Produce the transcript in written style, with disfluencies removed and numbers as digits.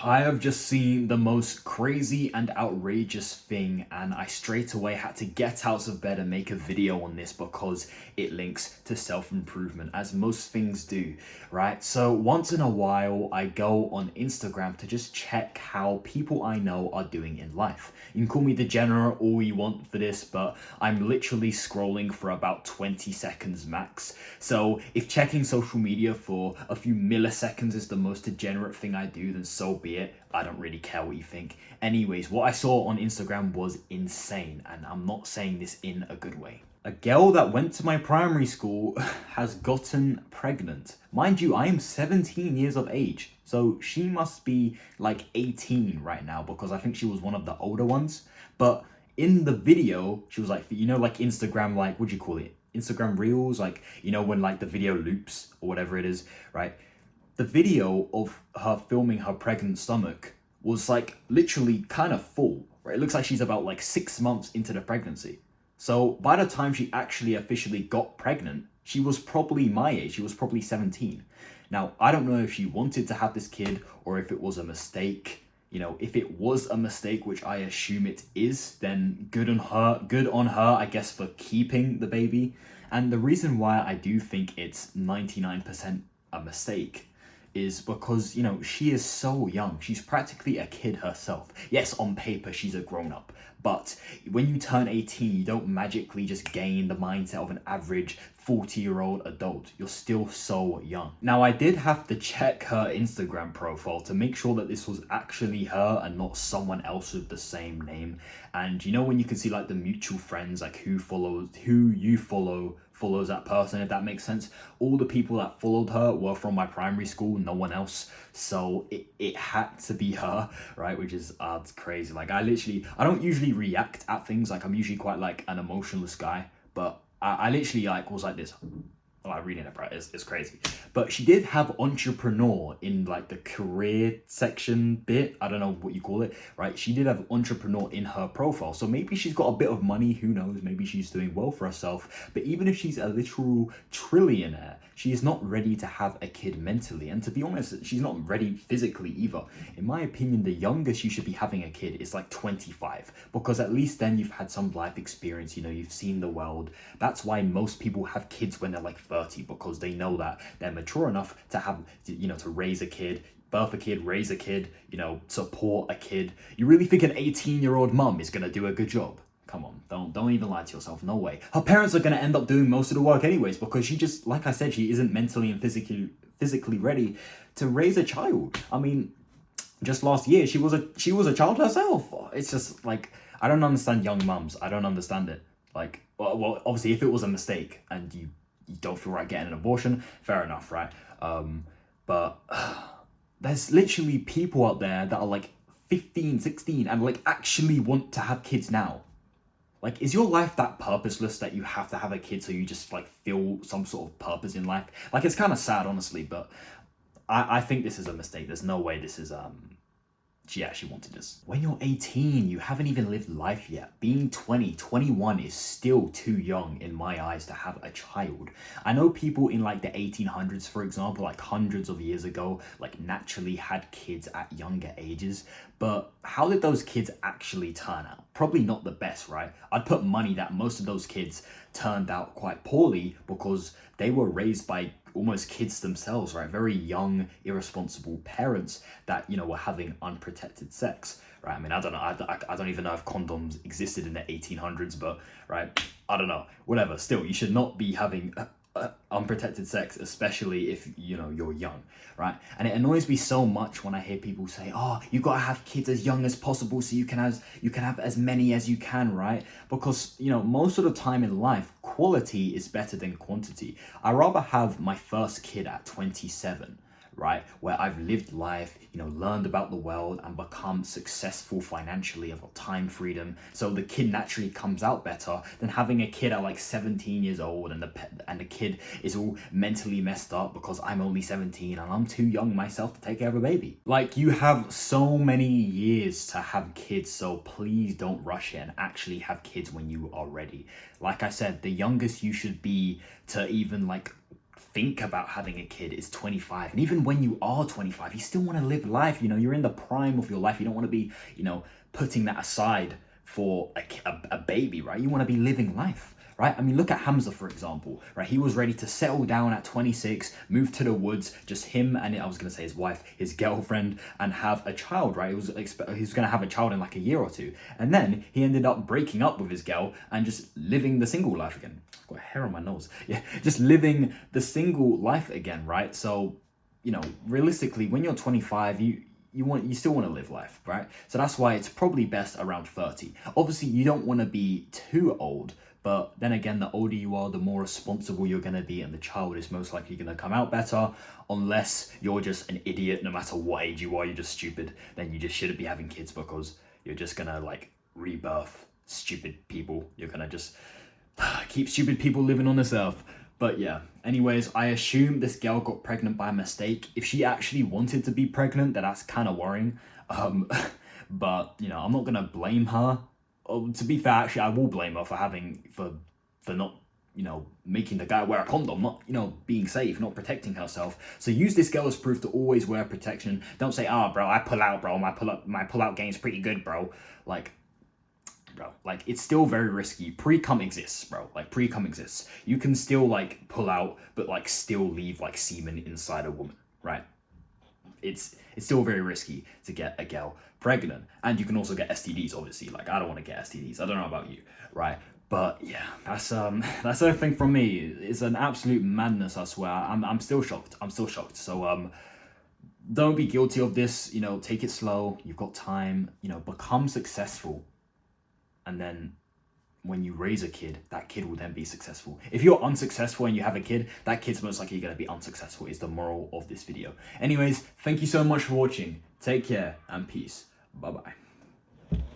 I have just seen the most crazy and outrageous thing, and I straight away had to get out of bed and make a video on this because it links to self-improvement, as most things do, right? So once in a while, I go on Instagram to just check how people I know are doing in life. You can call me degenerate all you want for this, but I'm literally scrolling for about 20 seconds max. So if checking social media for a few milliseconds is the most degenerate thing I do, then so be it. I don't really care what you think. Anyways, what I saw on Instagram was insane, and I'm not saying this in a good way. A girl that went to my primary school has gotten pregnant. Mind you, I am 17 years of age, so she must be like 18 right now because I think she was one of the older ones. But in the video, she was like, like Instagram, like, what do you call it? Instagram Reels, like, when like the video loops or whatever it is, right? The video of her filming her pregnant stomach was like literally kind of full, right? It looks like she's about like 6 months into the pregnancy. So by the time she actually officially got pregnant, she was probably my age. She was probably 17. Now, I don't know if she wanted to have this kid or if it was a mistake. If it was a mistake, which I assume it is, then good on her, I guess, for keeping the baby. And the reason why I do think it's 99% a mistake is because, she is so young. She's practically a kid herself. Yes, on paper, she's a grown up. But when you turn 18, you don't magically just gain the mindset of an average 40-year-old adult. You're still so young. Now, I did have to check her Instagram profile to make sure that this was actually her and not someone else with the same name. And when you can see like the mutual friends, like who you follows that person, if that makes sense. All the people that followed her were from my primary school, no one else. So it had to be her, right? Which is it's crazy. Like I don't usually react at things. Like I'm usually quite like an emotionless guy, but I literally like was like this. Like reading it, right? It's crazy. But she did have entrepreneur in like the career section bit. I don't know what you call it, right? She did have entrepreneur in her profile. So maybe she's got a bit of money. Who knows? Maybe she's doing well for herself. But even if she's a literal trillionaire, she is not ready to have a kid mentally. And to be honest, she's not ready physically either. In my opinion, the youngest you should be having a kid is like 25, because at least then you've had some life experience, you've seen the world. That's why most people have kids when they're like 30, because they know that they're mature enough to have, to raise a kid, birth a kid, raise a kid, support a kid. You really think an 18-year-old mum is going to do a good job? Come on, don't even lie to yourself. No way. Her parents are going to end up doing most of the work anyways, because she just, like I said, she isn't mentally and physically ready to raise a child. I mean, just last year she was a child herself. It's just like, I don't understand young mums. I don't understand it. Like, well, obviously if it was a mistake and you don't feel right getting an abortion, fair enough, right? But there's literally people out there that are like 15, 16 and like actually want to have kids now. Like, is your life that purposeless that you have to have a kid so you just like feel some sort of purpose in life? Like, it's kind of sad, honestly, but I think this is a mistake. There's no way this is she actually wanted this. When you're 18, you haven't even lived life yet. Being 20, 21 is still too young in my eyes to have a child. I know people in like the 1800s, for example, like hundreds of years ago, like naturally had kids at younger ages. But how did those kids actually turn out? Probably not the best, right? I'd put money that most of those kids turned out quite poorly because they were raised by almost kids themselves, right? Very young, irresponsible parents that, were having unprotected sex, right? I mean, I don't know. I don't even know if condoms existed in the 1800s, but, right? I don't know. Whatever. Still, you should not be having unprotected sex, especially if, you're young, right? And it annoys me so much when I hear people say, oh, you got to have kids as young as possible so you can have as many as you can, right? Because, most of the time in life, quality is better than quantity. I'd rather have my first kid at 27, right? Where I've lived life, learned about the world and become successful financially. I've got time freedom. So the kid naturally comes out better than having a kid at like 17 years old and the kid is all mentally messed up because I'm only 17 and I'm too young myself to take care of a baby. Like, you have so many years to have kids, so please don't rush it and actually have kids when you are ready. Like I said, the youngest you should be to even like think about having a kid is 25. And even when you are 25, you still want to live life. You know, you're in the prime of your life. You don't want to be, you know, putting that aside for a baby, right? You want to be living life, right? I mean, look at Hamza, for example, right? He was ready to settle down at 26, move to the woods, just him and, I was going to say his wife, his girlfriend, and have a child, right? He was going to have a child in like a year or two. And then he ended up breaking up with his girl and just living the single life again. I've got hair on my nose. Yeah, just living the single life again, right? So, you know, realistically, when you're 25, you still want to live life, right? So that's why it's probably best around 30. Obviously, you don't want to be too old, but then again, the older you are, the more responsible you're going to be, and the child is most likely going to come out better, unless you're just an idiot. No matter what age you are, you're just stupid. Then you just shouldn't be having kids, because you're just going to like rebirth stupid people. You're going to just keep stupid people living on this earth. But yeah, anyways, I assume this girl got pregnant by mistake. If she actually wanted to be pregnant, then that's kind of worrying. But, you know, I'm not going to blame her. To be fair, actually, I will blame her for not, you know, making the guy wear a condom, not, you know, being safe, not protecting herself. So use this girl as proof to always wear protection. Don't say, bro, I pull out, bro. My pull out game's pretty good, bro. Like, bro, like, it's still very risky. Pre-cum exists, bro. Like, pre-cum exists. You can still, like, pull out, but, like, still leave, like, semen inside a woman, right? It's still very risky to get a girl pregnant. And you can also get STDs, obviously. Like, I don't want to get STDs. I don't know about you, right? But yeah, that's everything from me. It's an absolute madness, I swear. I'm still shocked. So don't be guilty of this. You know, take it slow. You've got time. You know, become successful. And then when you raise a kid, that kid will then be successful. If you're unsuccessful and you have a kid, that kid's most likely going to be unsuccessful, is the moral of this video. Anyways, thank you so much for watching. Take care and peace. Bye-bye.